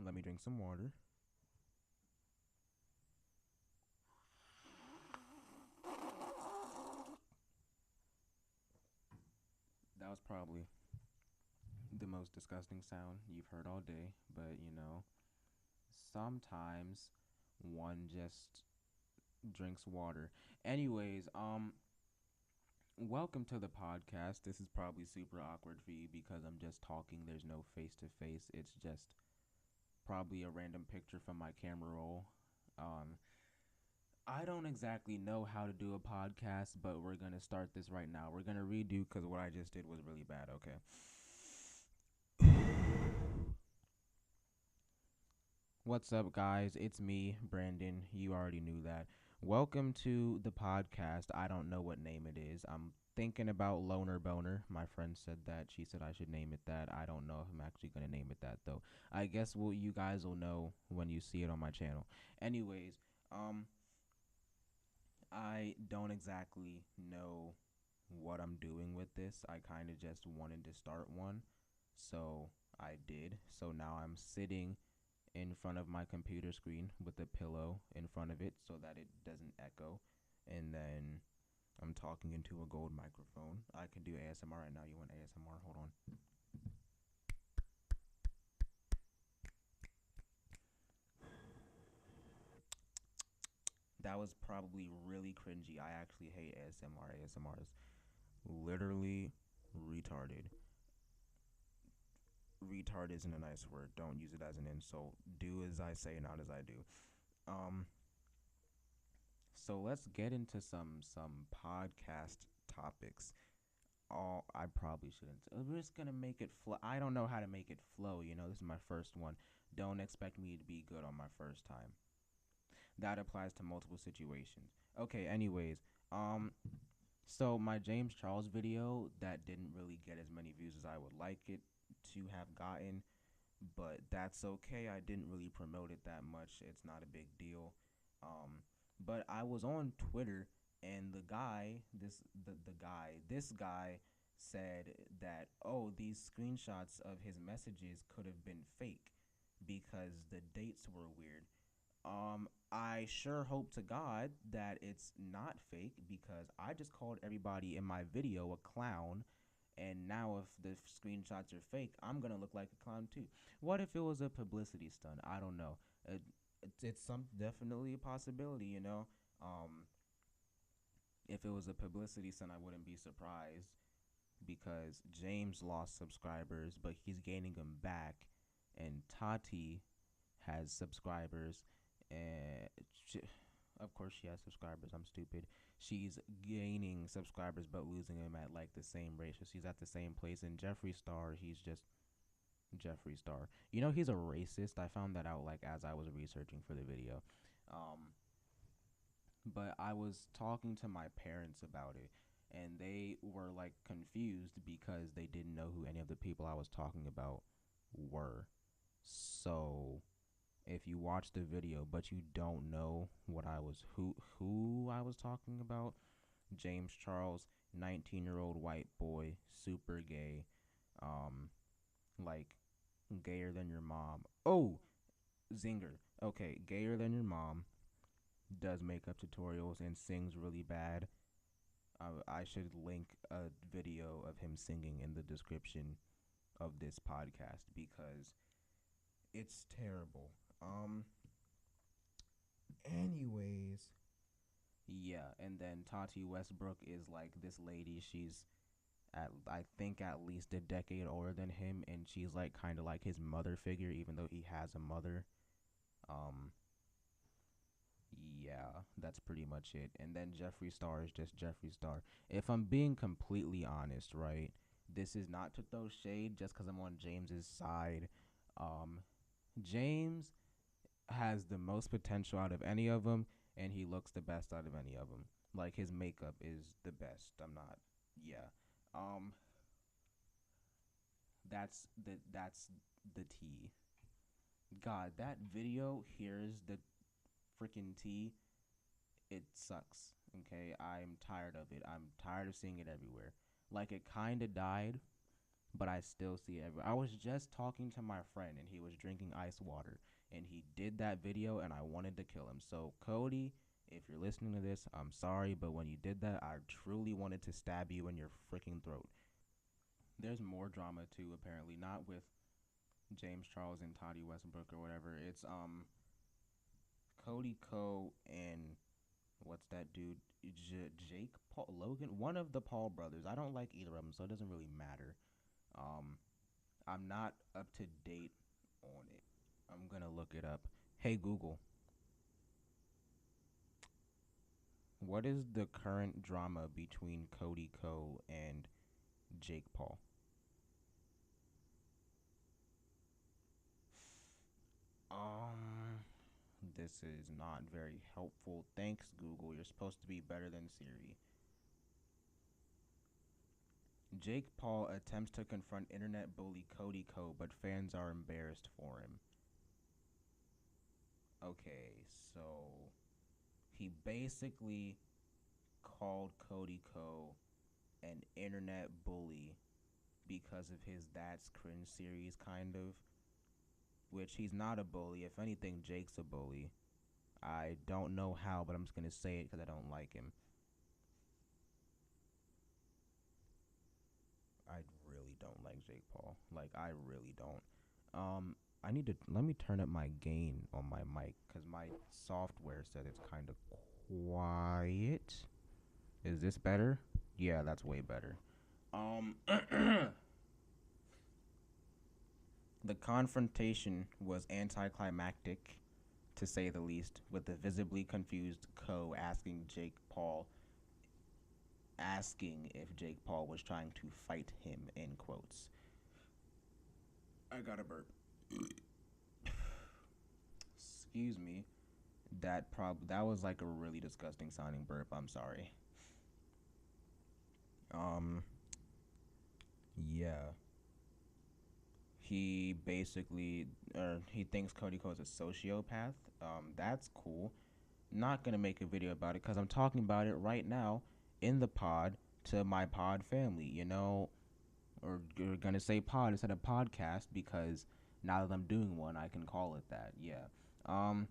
Let me drink some water. That was probably the most disgusting sound you've heard all day, but sometimes one just drinks water. Anyways, welcome to the podcast. This is probably super awkward for you because I'm just talking. There's no face to face. It's just probably a random picture from my camera roll. Um, I don't exactly know how to do a podcast, but we're gonna start this right now. We're gonna redo because what I just did was really bad. Okay. What's up, guys? It's me, Brandon. You already knew that. Welcome to the podcast. I don't know what name it is. I'm thinking about Loner Boner. My friend said that. She said I should name it that. I don't know if I'm actually going to name it that, though. I guess you guys will know when you see it on my channel. Anyways, um, I don't exactly know what I'm doing with this. I kind of just wanted to start one. So I did. So now I'm sitting in front of my computer screen with a pillow in front of it so that it doesn't echo. And then I'm talking into a gold microphone. I can do ASMR right now. You want ASMR? Hold on. That was probably really cringy. I actually hate ASMR. ASMR is literally retarded. Retard isn't a nice word. Don't use it as an insult. Do as I say, not as I do. Um, so let's get into some podcast topics. Oh, I probably shouldn't. We're just gonna make it flow. I don't know how to make it flow. This is my first one. Don't expect me to be good on my first time. That applies to multiple situations. Okay. Anyways, so my James Charles video that didn't really get as many views as I would like it to have gotten, but that's okay. I didn't really promote it that much. It's not a big deal. But I was on Twitter and this guy said that, oh, these screenshots of his messages could have been fake because the dates were weird. I sure hope to God that it's not fake because I just called everybody in my video a clown, and now if the screenshots are fake, I'm gonna look like a clown too. What if it was a publicity stunt? I don't know. It's some definitely a possibility. Um, if it was a publicity stunt, I wouldn't be surprised because James lost subscribers, but he's gaining them back, and Tati has subscribers, and of course she has subscribers. I'm stupid. She's gaining subscribers but losing them at like the same rate. So she's at the same place. And Jeffree Star, he's just Jeffree Star. He's a racist. I found that out like as I was researching for the video. Um, but I was talking to my parents about it, and they were like confused because they didn't know who any of the people I was talking about were. So if you watch the video but you don't know what I was who I was talking about, James Charles, 19-year-old white boy, super gay, um like gayer than your mom. Oh, zinger. Okay, gayer than your mom, does makeup tutorials and sings really bad. I should link a video of him singing in the description of this podcast because it's terrible. Anyways, yeah, and then Tati Westbrook is like this lady. She's at I think at least a decade older than him, and she's like kind of like his mother figure, even though he has a mother. Um, yeah, that's pretty much it. And then Jeffree Star is just Jeffree Star. If I'm being completely honest, right, this is not to throw shade just because I'm on James's side. Um, James has the most potential out of any of them, and he looks the best out of any of them. Like his makeup is the best. I'm not. Yeah. Um. That's the tea. God, that video here's the freaking tea. It sucks. Okay, I'm tired of it. I'm tired of seeing it everywhere. Like it kind of died but I still see it. I was just talking to my friend, and he was drinking ice water, and he did that video, and I wanted to kill him. So Cody, if you're listening to this, I'm sorry, but when you did that, I truly wanted to stab you in your freaking throat. There's more drama too, apparently, not with James Charles and Toddy Westbrook or whatever. It's Cody Co and what's that dude? Jake Paul Logan, one of the Paul brothers. I don't like either of them, so it doesn't really matter. Um, I'm not up to date on it. I'm gonna look it up. Hey Google, what is the current drama between Cody Co and Jake Paul? Um, this is not very helpful. Thanks, Google. You're supposed to be better than Siri. Jake Paul attempts to confront internet bully Cody Co, but fans are embarrassed for him. Okay, so he basically called Cody Co an internet bully because of his That's Cringe series, kind of. Which he's not a bully. If anything, Jake's a bully. I don't know how, but I'm just gonna say it because I don't like him. I really don't like Jake Paul. Like, I really don't. I need to let me turn up my gain on my mic because my software said it's kind of quiet. Is this better? Yeah, that's way better. The confrontation was anticlimactic, to say the least, with the visibly confused Co asking if Jake Paul was trying to fight him, in quotes. I got a burp. Excuse me. That was like a really disgusting sounding burp. I'm sorry. Um yeah. He basically he thinks Cody Co is a sociopath. That's cool. Not gonna make a video about it because I'm talking about it right now in the pod to my pod family, or you're gonna say pod instead of podcast because now that I'm doing one, I can call it that. Yeah. Um.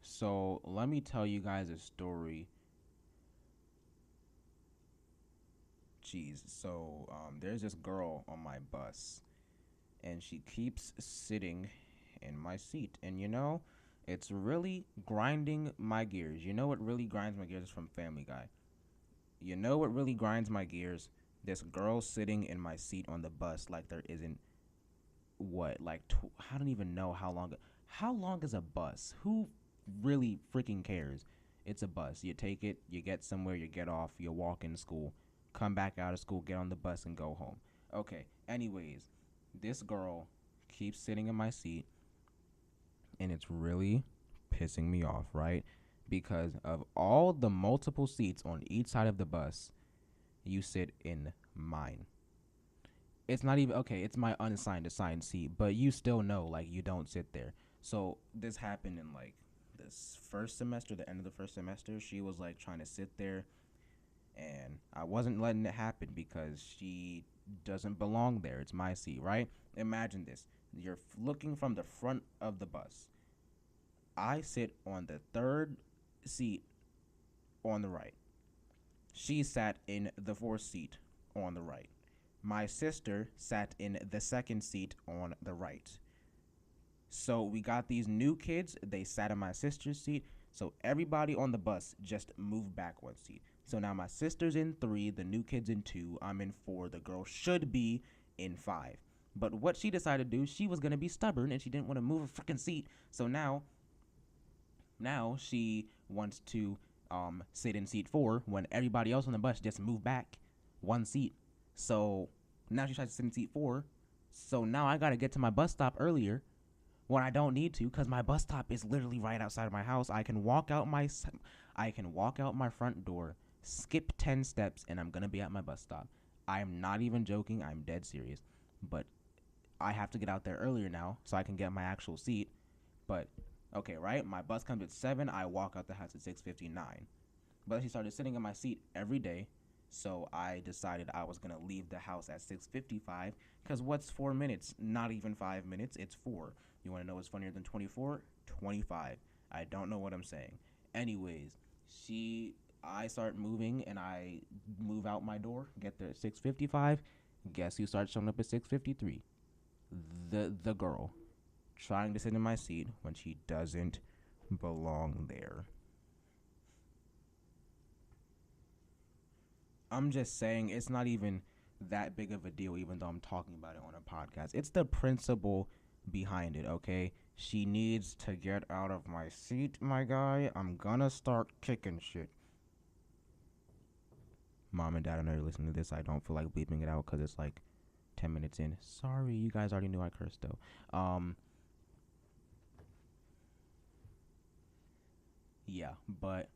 So let me tell you guys a story. Jeez. So there's this girl on my bus, and she keeps sitting in my seat, and it's really grinding my gears. You know what really grinds my gears is from Family Guy. You know what really grinds my gears? This girl sitting in my seat on the bus like there isn't what like I don't even know how long. How long is a bus? Who really freaking cares? It's a bus. You take it, you get somewhere, you get off, you walk in school, come back out of school, get on the bus and go home. Okay. Anyways, this girl keeps sitting in my seat and it's really pissing me off, right? Because of all the multiple seats on each side of the bus, you sit in mine. It's not even okay, it's my assigned seat, but you still know like you don't sit there. So this happened in like this first semester, the end of the first semester. She was like trying to sit there and I wasn't letting it happen because she doesn't belong there. It's my seat, right? Imagine this. You're looking from the front of the bus. I sit on the third seat on the right. She sat in the fourth seat on the right. My sister sat in the second seat on the right. So we got these new kids. They sat in my sister's seat. So everybody on the bus just moved back one seat. So now my sister's in 3, the new kid's in 2, I'm in 4, the girl should be in 5. But what she decided to do, she was going to be stubborn and she didn't want to move her freaking seat. So now she wants to sit in seat 4 when everybody else on the bus just moved back one seat. So now she tries to sit in seat 4. So now I got to get to my bus stop earlier when I don't need to because my bus stop is literally right outside of my house. I can walk out my front door, skip 10 steps, and I'm going to be at my bus stop. I'm not even joking. I'm dead serious. But I have to get out there earlier now so I can get my actual seat. But okay, right? My bus comes at 7. I walk out the house at 6:59. But she started sitting in my seat every day. So I decided I was gonna leave the house at 6:55. Cause what's 4 minutes? Not even 5 minutes. It's four. You wanna know what's funnier than 24? 25. I don't know what I'm saying. Anyways, I start moving and I move out my door. Get there at 6:55. Guess who starts showing up at 6:53? The girl trying to sit in my seat when she doesn't belong there. I'm just saying it's not even that big of a deal, even though I'm talking about it on a podcast. It's the principle behind it, okay? She needs to get out of my seat, my guy. I'm gonna start kicking shit. Mom and dad, I know you're listening to this. I don't feel like bleeping it out because it's like 10 minutes in. Sorry, you guys already knew I cursed though. Yeah, but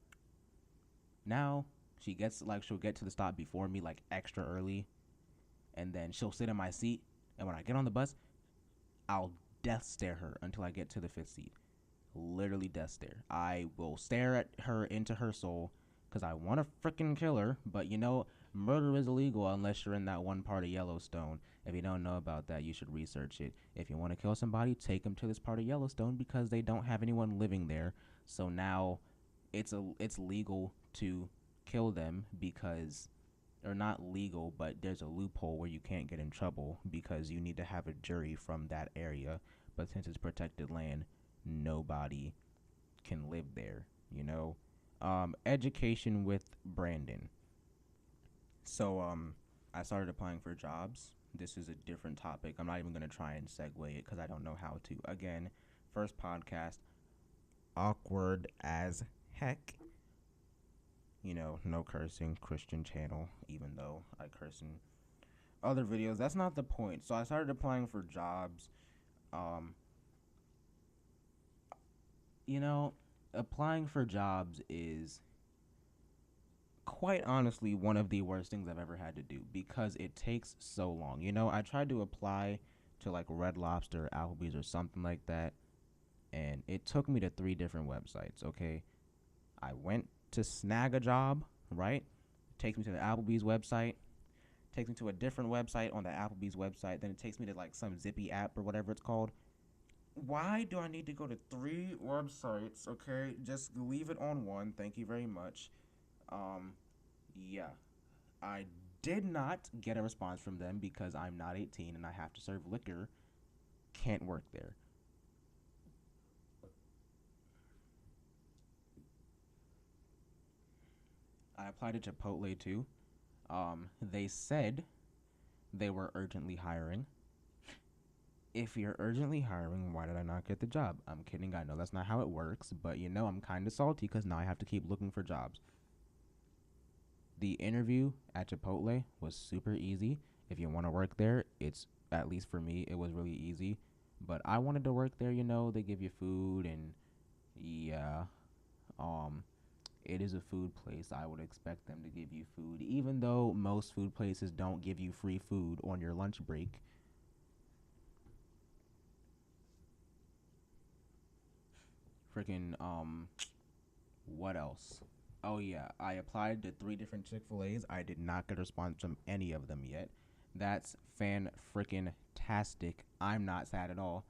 now she'll get to the stop before me like extra early, and then she'll sit in my seat, and when I get on the bus, I'll death stare her until I get to the fifth seat. Literally death stare. I will stare at her into her soul because I want to freaking kill her, but murder is illegal unless you're in that one part of Yellowstone. If you don't know about that, you should research it. If you want to kill somebody, take them to this part of Yellowstone because they don't have anyone living there. So now it's legal to kill them because, or not legal, but there's a loophole where you can't get in trouble because you need to have a jury from that area. But since it's protected land, nobody can live there. Education with Brandon. So I started applying for jobs. This is a different topic. I'm not even going to try and segue it because I don't know how to. Again, first podcast, awkward as heck. No cursing, Christian channel, even though I curse in other videos. That's not the point. So I started applying for jobs. Um, Applying for jobs is quite honestly one of the worst things I've ever had to do because it takes so long. I tried to apply to like Red Lobster, Applebee's, or something like that, and it took me to 3 different websites. Okay, I went to snag a job, right? Takes me to the Applebee's website, takes me to a different website on the Applebee's website, then it takes me to like some Zippy app or whatever it's called. Why do I need to go to 3 websites? Okay, just leave it on one. Thank you very much. Yeah, I did not get a response from them because I'm not 18 and I have to serve liquor. Can't work there. I applied to Chipotle too. They said they were urgently hiring. If you're urgently hiring, why did I not get the job? I'm kidding. I know that's not how it works, but I'm kind of salty because now I have to keep looking for jobs. The interview at Chipotle was super easy. If you want to work there, at least for me, it was really easy. But I wanted to work there, they give you food and yeah. Um it is a food place. I would expect them to give you food, even though most food places don't give you free food on your lunch break. Freaking what else? Oh yeah, I applied to 3 different Chick-fil-A's. I did not get a response from any of them yet. That's fan freaking tastic. I'm not sad at all.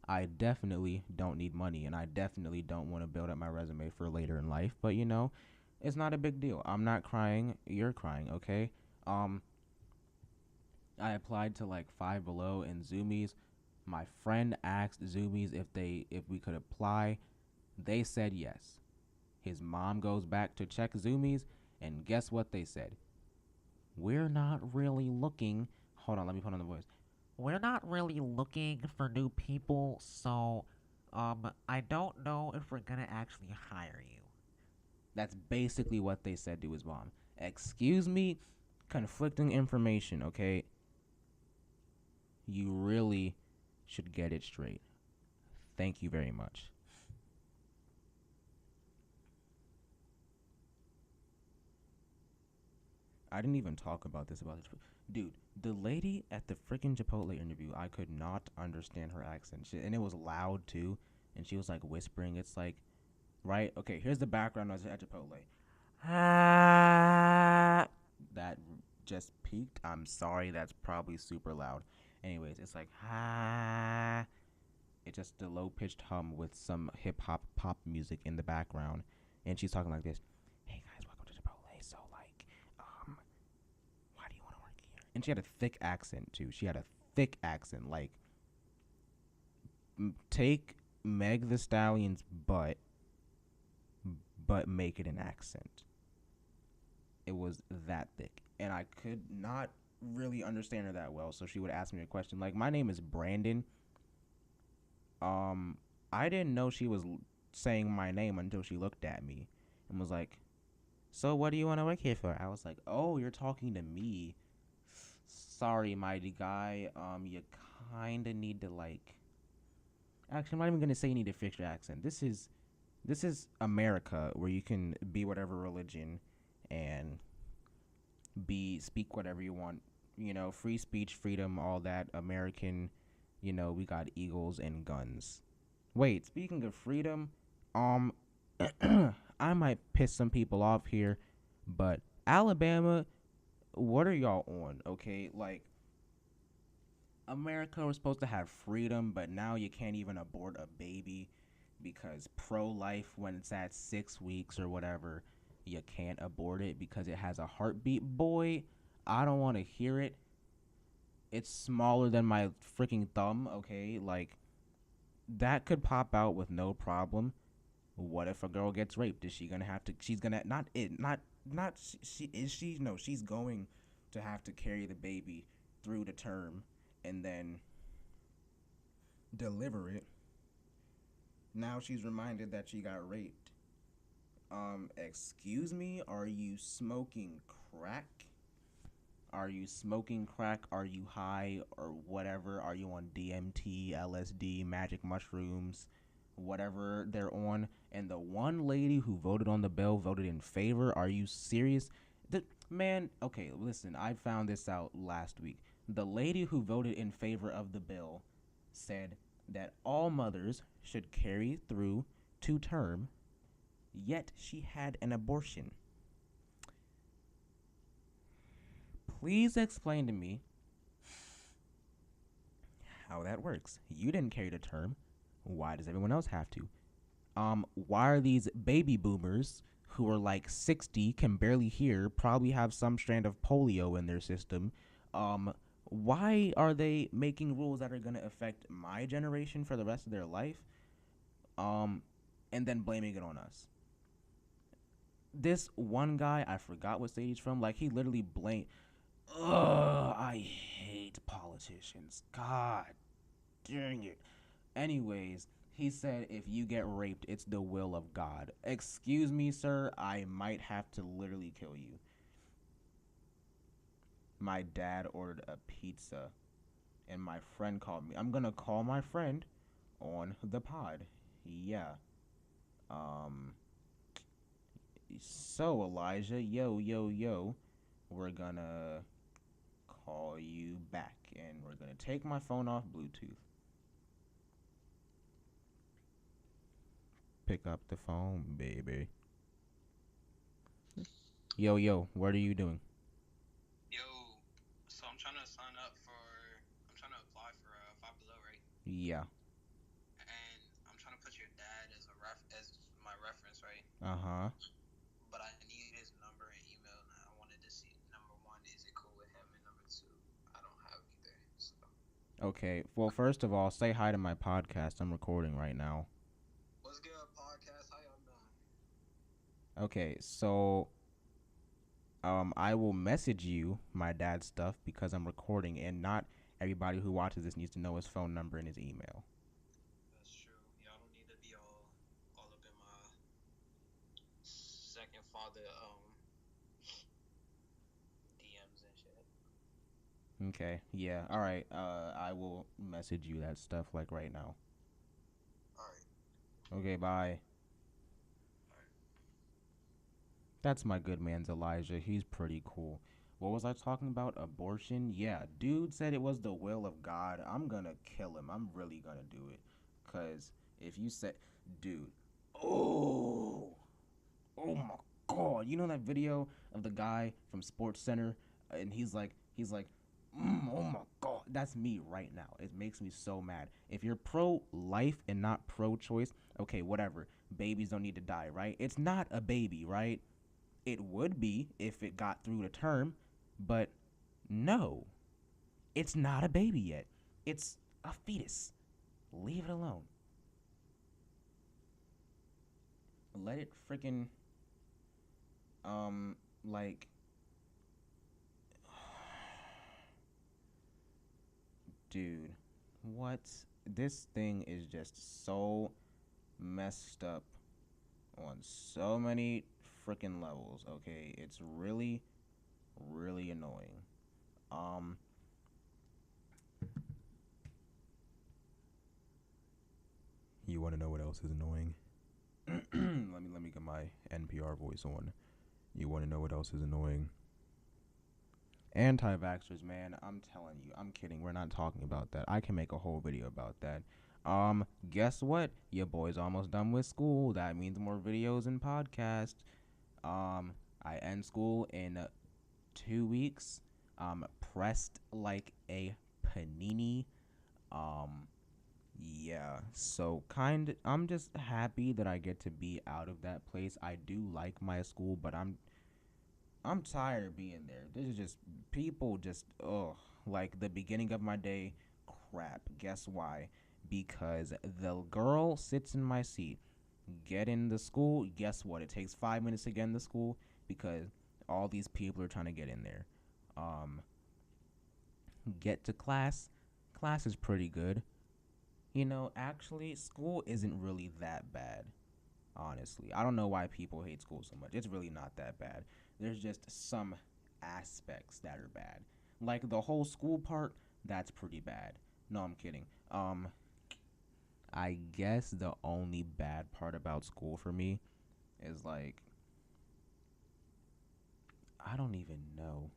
I definitely don't need money and I definitely don't want to build up my resume for later in life, but it's not a big deal. I'm not crying, you're crying, okay? Um I applied to like Five Below and Zoomies. My friend asked Zoomies if we could apply. They said yes. His mom goes back to check Zoomies, and guess what they said? We're not really looking. Hold on, let me put on the voice. We're not really looking for new people, so I don't know if we're gonna actually hire you. That's basically what they said to his mom. Excuse me, conflicting information, okay? You really should get it straight. Thank you very much. I didn't even talk about this dude. The lady at the freaking Chipotle interview, I could not understand her accent, and it was loud too. And she was like whispering. It's like, right? Okay, here's the background. I was at Chipotle. ah. That just peaked. I'm sorry, that's probably super loud. Anyways, it's like ah. It's just a low pitched hum with some hip hop pop music in the background, and she's talking like this. Hey guys, welcome to Chipotle. So like, why do you want to work here? And she had a thick accent too. She had a thick accent. Like, take Meg the Stallion's butt, but make it an accent. It was that thick, and I could not really understand her that well. So she would ask me a question like, "My name is Brandon." I didn't know she was saying my name until she looked at me and was like, "So what do you want to work here for?" I was like, "Oh, you're talking to me. Sorry, mighty guy. You kind of need to like. Actually, I'm not even gonna say you need to fix your accent. This is America, where you can be whatever religion and speak whatever you want. You know, free speech, freedom, all that. American. You know, we got eagles and guns. Wait, speaking of freedom, um, I might piss some people off here, but Alabama, what are y'all on? Okay, like America was supposed to have freedom, but now you can't even abort a baby because pro-life, when it's at 6 weeks or whatever, you can't abort it because it has a heartbeat. Boy, I don't want to hear it. It's smaller than my freaking thumb. Okay, like that could pop out with no problem. What if a girl gets raped? Is she gonna have to? She's gonna not she is she no. She's going to have to carry the baby through the term and then deliver it. Now she's reminded that she got raped. Excuse me. Are you smoking crack? Are you smoking crack? Are you high or whatever? Are you on DMT, LSD, magic mushrooms, whatever they're on? And the one lady who voted on the bill voted in favor. Are you serious? Man, okay, listen, I found this out last week. The lady who voted in favor of the bill said that all mothers should carry through to term, yet she had an abortion. Please explain to me how that works. You didn't carry to term. Why does everyone else have to? Why are these baby boomers who are like 60, can barely hear, probably have some strand of polio in their system? Why are they making rules that are going to affect my generation for the rest of their life? And then blaming it on us. This one guy, I forgot what state he's from, like he literally blamed. Ugh, I hate politicians. God dang it. Anyways, he said if you get raped, it's the will of God. Excuse me, sir, I might have to literally kill you. My dad ordered a pizza, and my friend called me. I'm gonna call my friend on the pod. Yeah. Um. So, Elijah, yo, we're gonna call you back, and we're gonna take my phone off Bluetooth. Pick up the phone, baby. Yo, what are you doing? Yo, so I'm trying to sign up for, I'm trying to apply for Five Below, right? Yeah. And I'm trying to put your dad as as my reference, right? Uh-huh. But I need his number and email, and I wanted to see, number one, is it cool with him, and number two, I don't have either. So Okay. Well, first of all, say hi to my podcast. I'm recording right now. what's good, podcast? How y'all doing? Okay, so I will message you my dad's stuff because I'm recording, and not everybody who watches this needs to know his phone number and his email. That's true. Y'all don't need to be all up in my second father DMs and shit. Okay. Yeah. All right. I will message you that stuff like right now. All right. Okay. Bye. All right. That's my good man's Elijah. He's pretty cool. What was I talking about? Abortion? Yeah, dude said it was the will of God. I'm gonna kill him. I'm really gonna do it. Cause if you said, dude, oh, oh my God, you know that video of the guy from Sports Center, and he's like, oh my God, that's me right now. It makes me so mad. If you're pro life and not pro choice, okay, whatever. Babies don't need to die, right? It's not a baby, right? It would be if it got through the term, but no, it's not a baby yet. It's a fetus. Leave it alone. Let it freaking like dude, what? This thing is just so messed up on so many freaking levels, okay? It's really, really annoying. Um, you want to know what else is annoying? let me get my NPR voice on. You want to know what else is annoying? Anti-vaxxers, man, I'm telling you, I'm kidding. We're not talking about that. I can make a whole video about that. Guess what? Your boy's almost done with school. That means more videos and podcasts. I end school in 2 weeks. Pressed like a panini. Yeah. So I'm just happy that I get to be out of that place. I do like my school, but I'm tired of being there. This is just people just like the beginning of my day. Crap. Guess why? Because the girl sits in my seat. Get in the school. Guess what? It takes 5 minutes to get in the school because all these people are trying to get in there. Um, get to class. Class is pretty good. Actually, school isn't really that bad. Honestly, I don't know why people hate school so much. It's really not that bad. There's just some aspects that are bad. Like the whole school part, that's pretty bad. No, I'm kidding. I guess the only bad part about school for me is like I don't even know.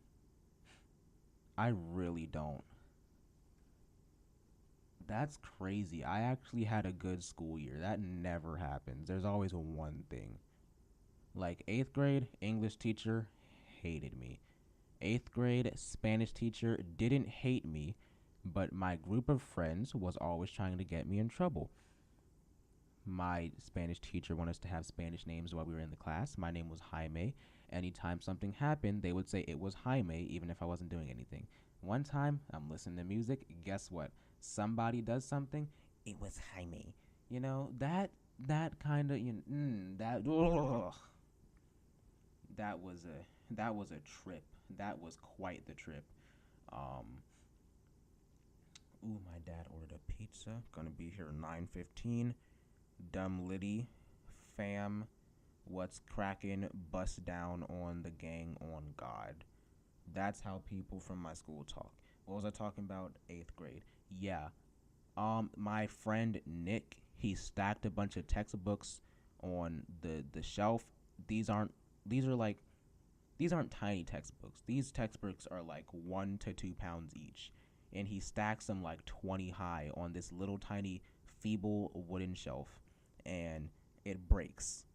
I really don't. That's crazy. I actually had a good school year. That never happens. There's always one thing. Like 8th grade, English teacher hated me. 8th grade, Spanish teacher didn't hate me, but my group of friends was always trying to get me in trouble. My Spanish teacher wanted us to have Spanish names while we were in the class. My name was Jaime. Anytime something happened, they would say it was Jaime, even if I wasn't doing anything. One time, I'm listening to music. Guess what? Somebody does something. It was Jaime. That kind of that that was a trip. That was quite the trip. Um, my dad ordered a pizza. Gonna be here 9:15. Dumb Liddy, fam, what's cracking? Bust down on the gang on God. That's how people from my school talk. What was I talking about? 8th grade. Yeah. My friend Nick, he stacked a bunch of textbooks on the shelf. These aren't these are like these aren't tiny textbooks. These textbooks are like 1 to 2 pounds each. And he stacks them like 20 high on this little tiny feeble wooden shelf. And it breaks.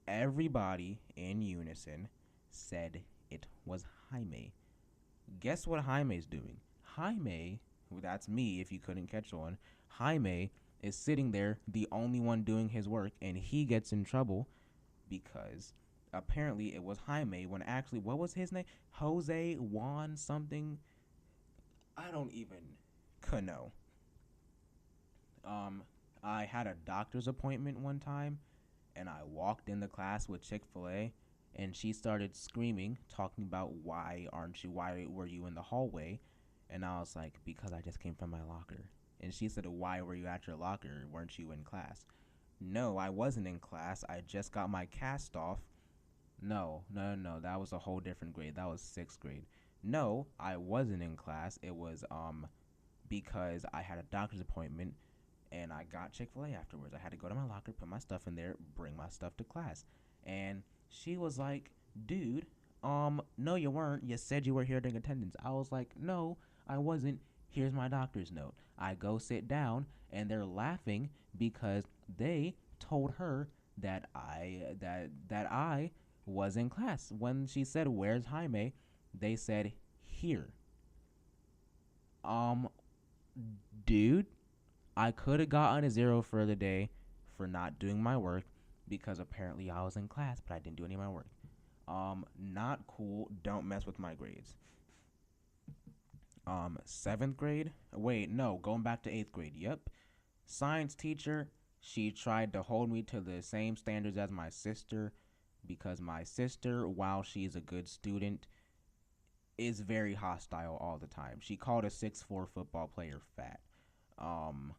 Everybody in unison said it was Jaime. Guess what Jaime's doing? Jaime, that's me if you couldn't catch on, Jaime is sitting there, the only one doing his work, and he gets in trouble because apparently it was Jaime when actually, what was his name? Jose Juan something? I don't even know. Um, I had a doctor's appointment one time, and I walked in the class with Chick-fil-A, and she started screaming, talking about why were you in the hallway? And I was like, because I just came from my locker. And she said, why were you at your locker? Weren't you in class? No, I wasn't in class. I just got my cast off. No, no, no, no. That was a whole different grade. That was 6th grade. No, I wasn't in class. It was because I had a doctor's appointment and I got Chick-fil-A afterwards. I had to go to my locker, put my stuff in there, bring my stuff to class. And she was like, dude, no you weren't. You said you were here during attendance. I was like, no, I wasn't. Here's my doctor's note. I go sit down and they're laughing because they told her that I was in class. When she said, "Where's Jaime?" they said, "Here." Um, dude, I could have gotten a zero for the day for not doing my work because apparently I was in class, but I didn't do any of my work. Not cool. Don't mess with my grades. Seventh grade. Wait, no, going back to eighth grade. Yep, science teacher. She tried to hold me to the same standards as my sister because my sister, while she's a good student, is very hostile all the time. She called a 6'4" football player fat. Um,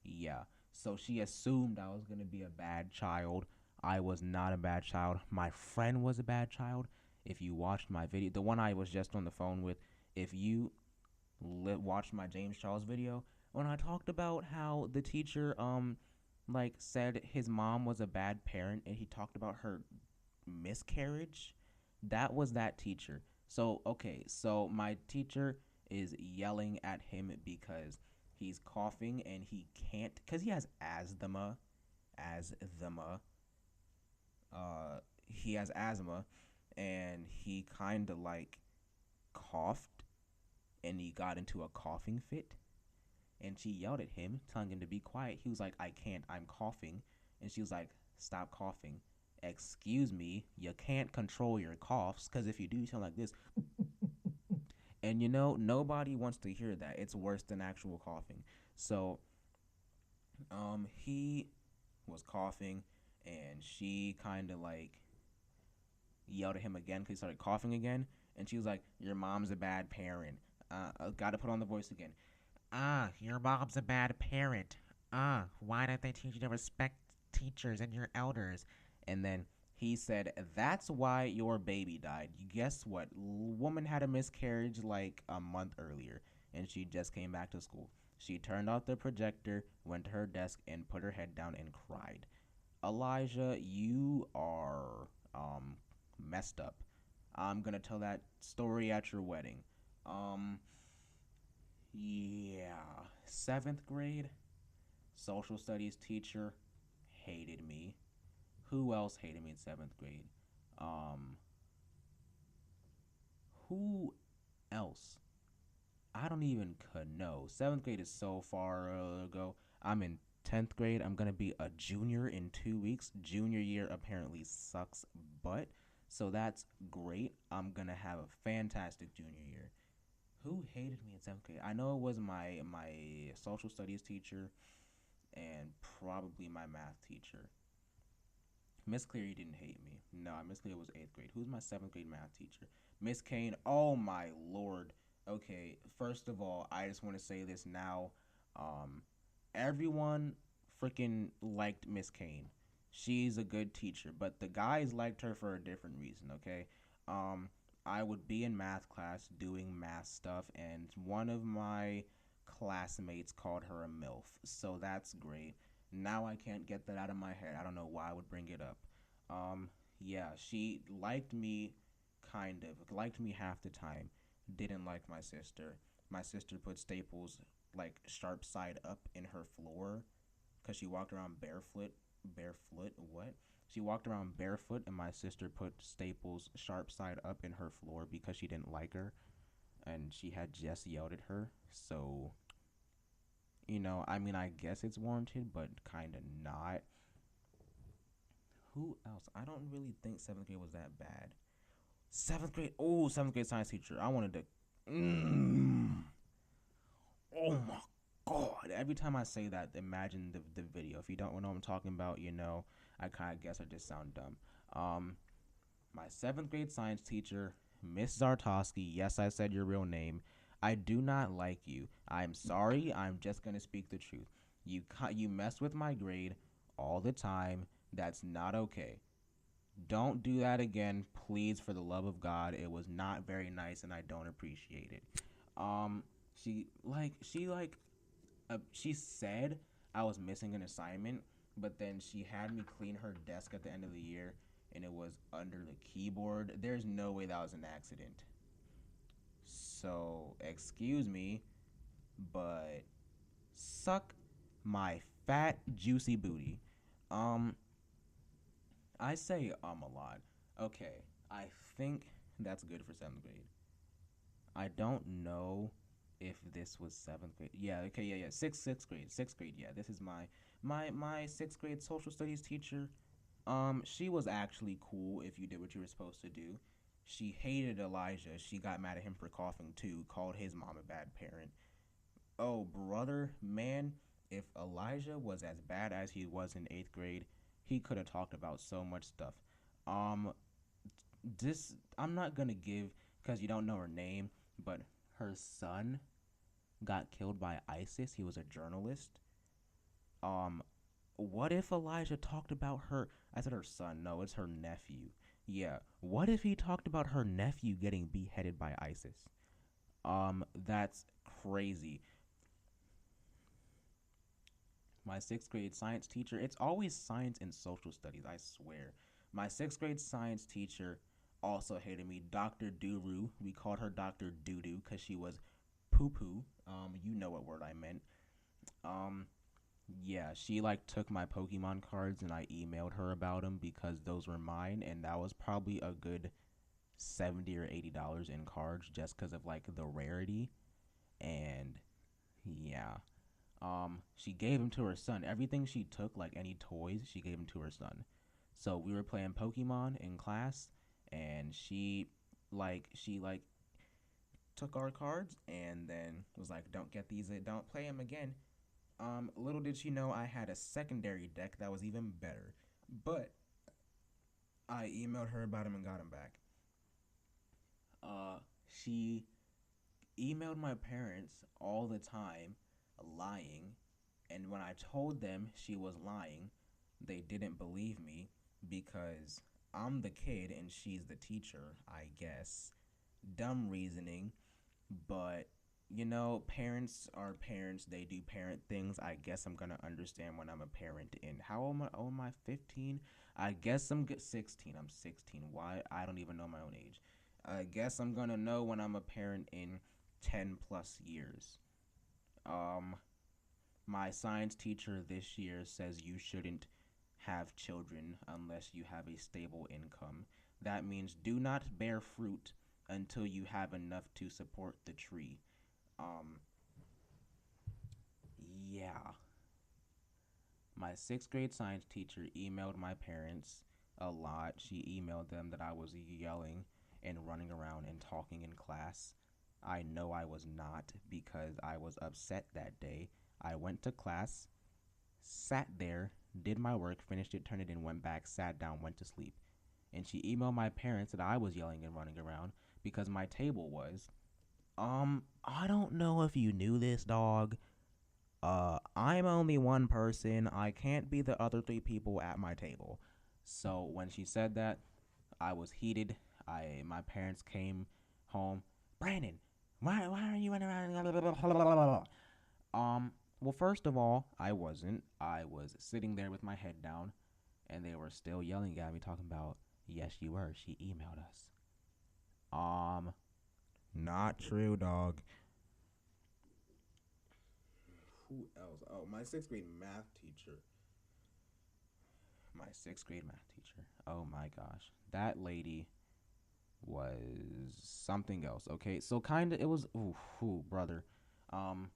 yeah. So she assumed I was going to be a bad child. I was not a bad child. My friend was a bad child. If you watched my video, the one I was just on the phone with, if you watched my James Charles video, when I talked about how the teacher, like said his mom was a bad parent and he talked about her miscarriage, that was that teacher. So, okay, so my teacher is yelling at him because he's coughing and he can't, because he has asthma. Asthma. He has asthma and he kind of like coughed and he got into a coughing fit. And she yelled at him, telling him to be quiet. He was like, "I can't, I'm coughing." And she was like, "Stop coughing." "Excuse me, you can't control your coughs, because if you do, you sound like this." And nobody wants to hear that. It's worse than actual coughing. So, he was coughing, and she kind of like yelled at him again because he started coughing again. And she was like, "Your mom's a bad parent." Gotta put on the voice again. Your mom's a bad parent. Why don't they teach you to respect teachers and your elders? And then he said, "That's why your baby died. Guess what? Woman had a miscarriage like a month earlier, and she just came back to school." She turned off the projector, went to her desk, and put her head down and cried. Elijah, you are messed up. I'm gonna tell that story at your wedding. Um, yeah. Seventh grade, social studies teacher hated me. Who else hated me in seventh grade? Um, who else? I don't even know. Seventh grade is so far ago. I'm in 10th grade. I'm going to be a junior in 2 weeks. Junior year apparently sucks butt. So that's great. I'm going to have a fantastic junior year. Who hated me in seventh grade? I know it was my social studies teacher and probably my math teacher. Miss Cleary didn't hate me. No, Miss Cleary was eighth grade. Who's my seventh grade math teacher? Miss Kane. Oh my lord. Okay, first of all, I just want to say this now. Um, everyone freaking liked Miss Kane. She's a good teacher, but the guys liked her for a different reason. Okay. Um, I would be in math class doing math stuff, and one of my classmates called her a MILF. So that's great. Now I can't get that out of my head. I don't know why I would bring it up. Yeah, she liked me, kind of. Liked me half the time. Didn't like my sister. My sister put staples like sharp side up in her floor because she walked around barefoot. Barefoot? What? She walked around barefoot, and my sister put staples sharp side up in her floor because she didn't like her, and she had just yelled at her. So, I mean, I guess it's warranted, but kind of not. Who else? I don't really think seventh grade was that bad. Seventh grade. Oh, seventh grade science teacher. I wanted to. Oh my god! Every time I say that, imagine the video. If you don't know what I'm talking about, I kind of guess I just sound dumb. My seventh grade science teacher, Miss Zartowski. Yes, I said your real name. I do not like you. I'm sorry. I'm just gonna speak the truth. You mess with my grade all the time. That's not okay. Don't do that again, please, for the love of God. It was not very nice, and I don't appreciate it. Um, she said I was missing an assignment, but then she had me clean her desk at the end of the year, and it was under the keyboard. There's no way that was an accident. So, excuse me, but suck my fat juicy booty. Um, I say a lot. Okay, I think that's good for seventh grade. I don't know if this was seventh grade. Yeah, okay, yeah, yeah. Sixth grade. Sixth grade, yeah. This is my sixth grade social studies teacher. She was actually cool if you did what you were supposed to do. She hated Elijah. She got mad at him for coughing too, called his mom a bad parent. Oh, brother, man, if Elijah was as bad as he was in eighth grade, he could have talked about so much stuff. Um, this I'm not gonna give because you don't know her name, but her son got killed by ISIS. He was a journalist. Um, what if Elijah talked about her? I said her son. No, it's her nephew. Yeah. What if he talked about her nephew getting beheaded by ISIS? That's crazy. My sixth grade science teacher, it's always science and social studies, I swear. My sixth grade science teacher also hated me, Dr. Duru. We called her Dr. Doodoo because she was poo poo. You know what word I meant. Um, yeah, she like took my Pokemon cards and I emailed her about them because those were mine, and that was probably a good $70 or $80 in cards just because of like the rarity. And yeah, she gave him to her son. Everything she took, like any toys, she gave him to her son. So we were playing Pokemon in class, and she took our cards and then was like, "Don't get these. Don't play them again." Little did she know I had a secondary deck that was even better, but I emailed her about him and got him back. She emailed my parents all the time, lying, and when I told them she was lying, they didn't believe me because I'm the kid and she's the teacher, I guess. Dumb reasoning, but parents are parents. They do parent things. I guess I'm gonna understand when I'm a parent. And how old am I? Oh, am I 15? I guess I'm 16. I'm 16. Why? I don't even know my own age. I guess I'm gonna know when I'm a parent in 10 plus years. Um, my science teacher this year says you shouldn't have children unless you have a stable income. That means do not bear fruit until you have enough to support the tree. Um, yeah. My sixth grade science teacher emailed my parents a lot. She emailed them that I was yelling and running around and talking in class. I know I was not because I was upset that day. I went to class, sat there, did my work, finished it, turned it in, went back, sat down, went to sleep. And she emailed my parents that I was yelling and running around because my table was. I don't know if you knew this, dog. I'm only one person. I can't be the other three people at my table. So when she said that, I was heated. My parents came home. Brandon, why are you running around? Well, first of all, I wasn't. I was sitting there with my head down, and they were still yelling at me, talking about, yes, you were. She emailed us. Um, not true, dog. Who else? Oh, my sixth grade math teacher. My sixth grade math teacher. Oh my gosh. That lady was something else. Okay, so kind of it was ooh, brother. Um,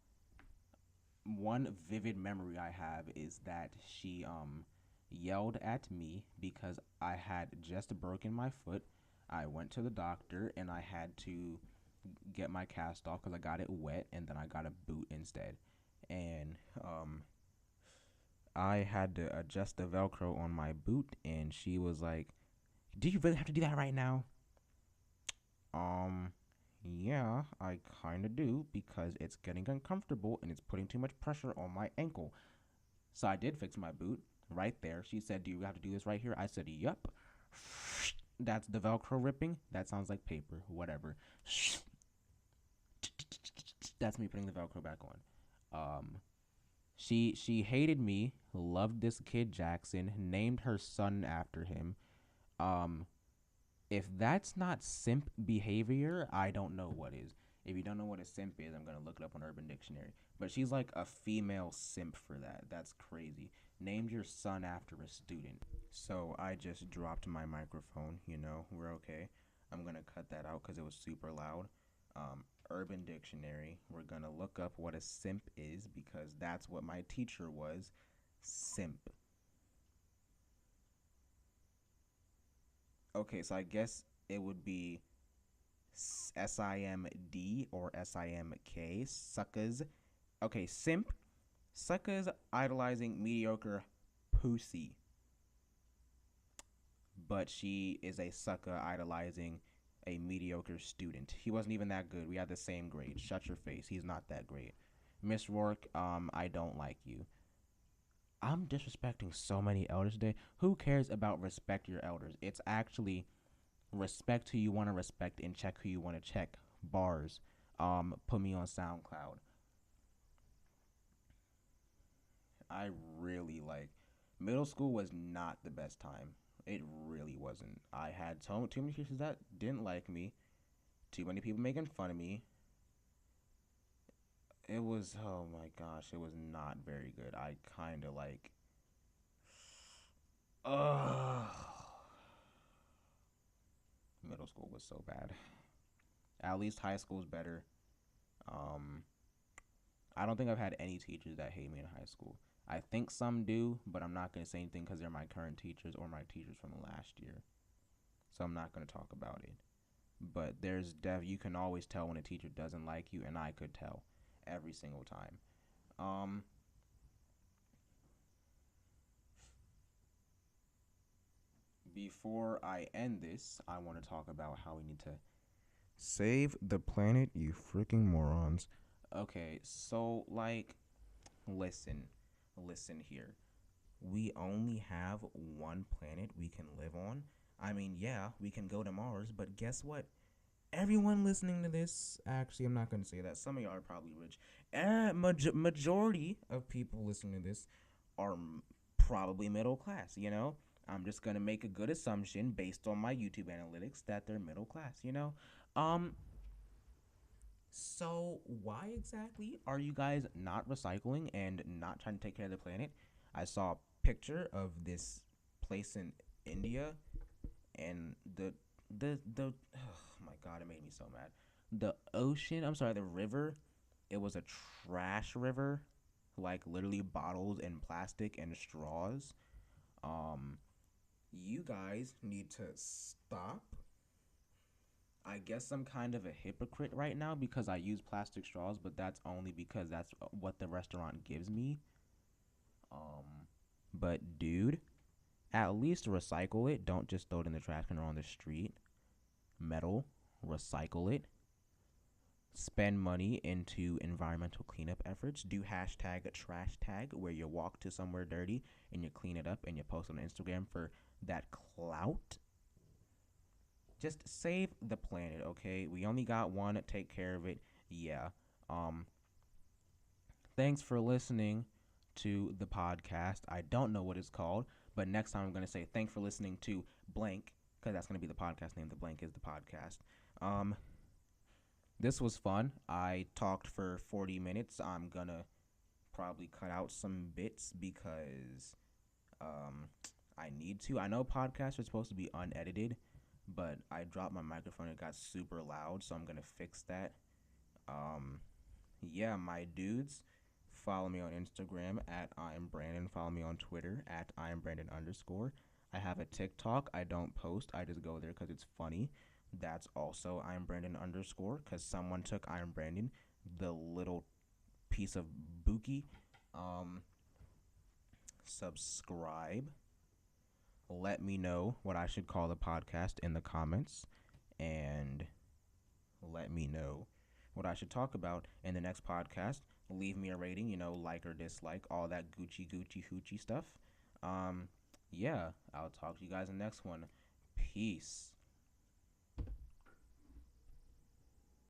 one vivid memory I have is that she yelled at me because I had just broken my foot. I went to the doctor and I had to get my cast off because I got it wet, and then I got a boot instead. And I had to adjust the Velcro on my boot, and she was like, "Do you really have to do that right now?" Um, yeah, I kind of do because it's getting uncomfortable and it's putting too much pressure on my ankle. So I did fix my boot right there. She said, "Do you have to do this right here?" I said, "Yup." That's the Velcro ripping. That sounds like paper. Whatever. That's me putting the Velcro back on. She hated me. Loved this kid Jackson. Named her son after him. Um, if that's not simp behavior, I don't know what is. If you don't know what a simp is, I'm gonna look it up on Urban Dictionary. But she's like a female simp for that. That's crazy. Named your son after a student. So I just dropped my microphone. We're okay. I'm gonna cut that out because it was super loud. Urban Dictionary. We're gonna look up what a simp is because that's what my teacher was. Simp. Okay, so I guess it would be SIMD or SIMK. Suckers. Okay, simp. Suckers idolizing mediocre pussy. But she is a sucker idolizing a mediocre student. He wasn't even that good. We had the same grade. Shut your face. He's not that great. Miss Rourke, I don't like you. I'm disrespecting so many elders today. Who cares about respect your elders? It's actually respect who you want to respect and check who you want to check. Bars. Put me on SoundCloud. I really like middle school was not the best time. It really wasn't. I had too many teachers that didn't like me. Too many people making fun of me. It was, oh my gosh, it was not very good. I kind of like, ugh. Middle school was so bad. At least high school's better. Um, I don't think I've had any teachers that hate me in high school. I think some do, but I'm not going to say anything because they're my current teachers or my teachers from the last year. So I'm not going to talk about it. But you can always tell when a teacher doesn't like you, and I could tell every single time. Um, Before I end this, I want to talk about how we need to save the planet, you freaking morons. Okay, so listen here. We only have one planet we can live on. I mean, yeah, we can go to Mars, but guess what? Everyone listening to this, actually, I'm not going to say that. Some of y'all are probably rich. Majority of people listening to this are probably middle class. I'm just going to make a good assumption based on my YouTube analytics that they're middle class. Um, so why exactly are you guys not recycling and not trying to take care of the planet? I saw a picture of this place in India, and oh my god, it made me so mad. The ocean, I'm sorry, the river, it was a trash river, like literally bottles and plastic and straws. Um, you guys need to stop. I guess I'm kind of a hypocrite right now because I use plastic straws, but that's only because that's what the restaurant gives me. But dude, at least recycle it. Don't just throw it in the trash can or on the street. Metal, recycle it. Spend money into environmental cleanup efforts. Do hashtag trash tag where you walk to somewhere dirty and you clean it up and you post on Instagram for that clout. Just save the planet, okay? We only got one. Take care of it. Yeah. Um. Thanks for listening to the podcast. I don't know what it's called, but next time I'm gonna say thanks for listening to blank because that's gonna be the podcast name. The blank is the podcast. Um. This was fun. I talked for 40 minutes. I'm gonna probably cut out some bits because um I need to. I know podcasts are supposed to be unedited, but I dropped my microphone. It got super loud, so I'm gonna fix that. Um, yeah, my dudes, follow me on Instagram at I am Brandon. Follow me on Twitter at I am Brandon _. I have a TikTok. I don't post. I just go there because it's funny. That's also I am Brandon _ because someone took I am Brandon, the little piece of Buki. Um, Subscribe. Let me know what I should call the podcast in the comments, and let me know what I should talk about in the next podcast. Leave me a rating, like or dislike, all that Gucci hoochie stuff. Yeah, I'll talk to you guys in the next one. Peace.